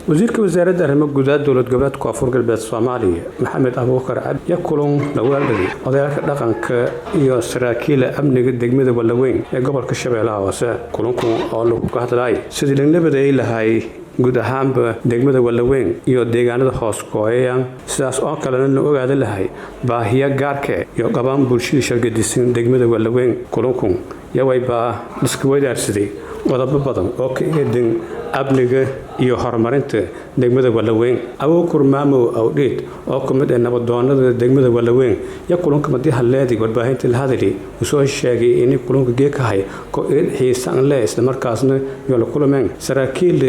wasiirka wasaaradda arrimaha gudaha dowlad goboleedka Koonfur Galbeed Soomaaliya Maxamed Abuukar Cabdi yaa kulan la wadaagay odayaasha dhaqanka iyo saraakiisha amniga degmada Walaweyn ee gobolka Shabeellaha Hoose kulanku oo lagu ka hadlay sidii la nabadeeyay lahay guud ahaanba degmada Walaweyn iyo deegaanada hoos kooyaan sidaas oo kalena la ogaado lahay baahiya gaarka iyo qabaan bulshada shaqadiisan degmada Walaweyn kulanku yawayba isku wadaarsaday wadaba badan oo ka eedan amniga iyo horumarinta degmada Walaweyn Abuukar Maamow Awdheed oo kamid ah nabadoonnada degmada Walaweyn ya kulanka madii haleedii warbaahinta la hadalay soo sheegay in kulanka geekahay ko xiisan leh isla markaasna iyo la kulameen saraakiil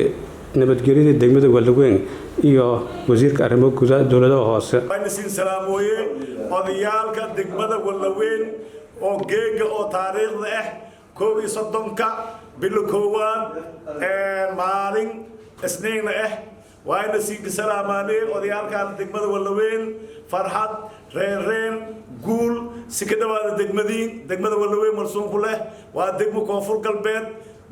nabadgelyada degmada Walaweyn iyo wasiirka arrimaha gudaha dowladda hoose ayna salaamooye odayaalka degmada Walaweyn oo geega oo taariikhda ah 31 bil koowaad maalin isniin ah waayna salaamaanay odayaalka degmada Walaweyn farxad reereen guul si ka dhawaada degmada Walaweyn marsuun ku leh waa degmo Koonfur Galbeed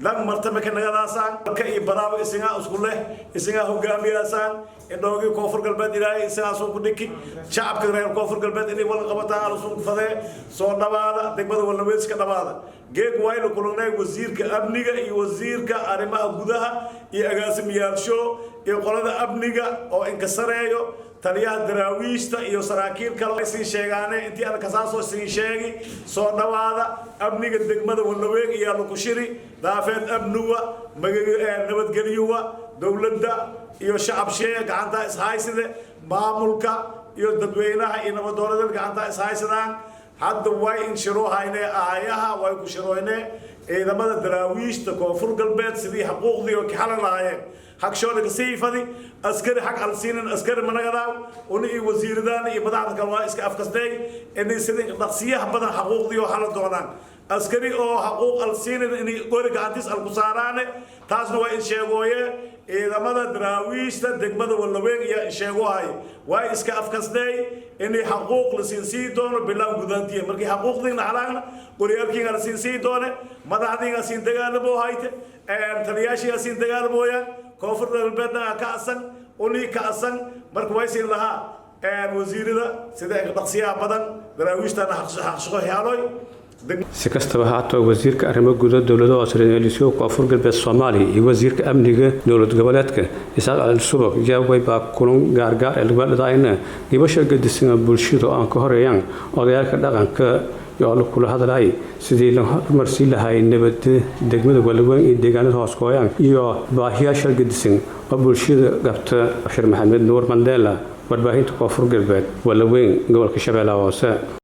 lan martaba ka nagadaasaan ka iyo baraabo isaga isku leh isaga hogaamiyaysan indhoogi Koonfur Galbeed ilaahay isaga soo ku dhiki shacabka reer Koonfur Galbeed inay wada qabataan soo fadee soo dhawaada degmada Walaweyn iska dhawaada geeg wayna kulunay wasiirka amniga iyo wasiirka arrimaha gudaha iyo agaasimayaasho iyo qolada amniga oo inkasareeyo taliyaha daraawiishta iyo saraakiil kale ay sheegaanay intii aan ka soo sheegay soo dhawaada amniga degmada Walaweyn iyo lagu shiri daafeed amnuwa nabadgelyuwa dawladda iyo shacab sheeg gacanta is haysade maamulka iyo dadweynaha iyo nabadoonnada gacanta is haysadaan hadda way in shiro hayne aayaha way ku shiroynay ciidamada daraawiishta Koonfur Galbeed sidii xuquuqdii oo ka xalalaayeen حكشون كسيفدي أسكري حق السين أسكري منقداو وني وزيردان يبدأ كلوا إسك أفكستي إني سيدين نقصية بدن حقوق ديو حال دونان أسكري أو حقوق السين إني قولي قانتيس القصارانة تاسنوا إن شيء إذا ماذا دراويش تدق ماذا واللوين يا شيء هاي واي إسك أفكستي إني حقوق لسينسي دون بلام قدانتيه مركي حقوق دين علىنا وريالكين السينسي دون ماذا هذين السين تجاربه هايت ترياشي السين تجاربه كوفر البلدنا كأسن وني كأسن مركويسين لها وزير ذا سيدا تقصيها بدن دراويشتنا حق شقه حالوي si kastaba haato wasiirka arrimaha gudaha dowladda Australia Koonfur Galbeed Soomaaliya iyo wasiirka amniga dowlad goboleedka Isaaq Al-Subag jawaabay baa kulan gaar ee lagu dhadayna dibasha gadisan bulshada aan ka horeeyaan odayaalka dhaqanka iyo kula hadalay sidii la marsi lahay nabadda degmada Walaweyn iyo deegaanada hoos kooyaan iyo baahiyaasha gadisan oo bulshada qabta Bashir Maxamed Nuur Mandela warbaahinta Koonfur Galbeed Walaweyn gobolka Shabeellaha Hoose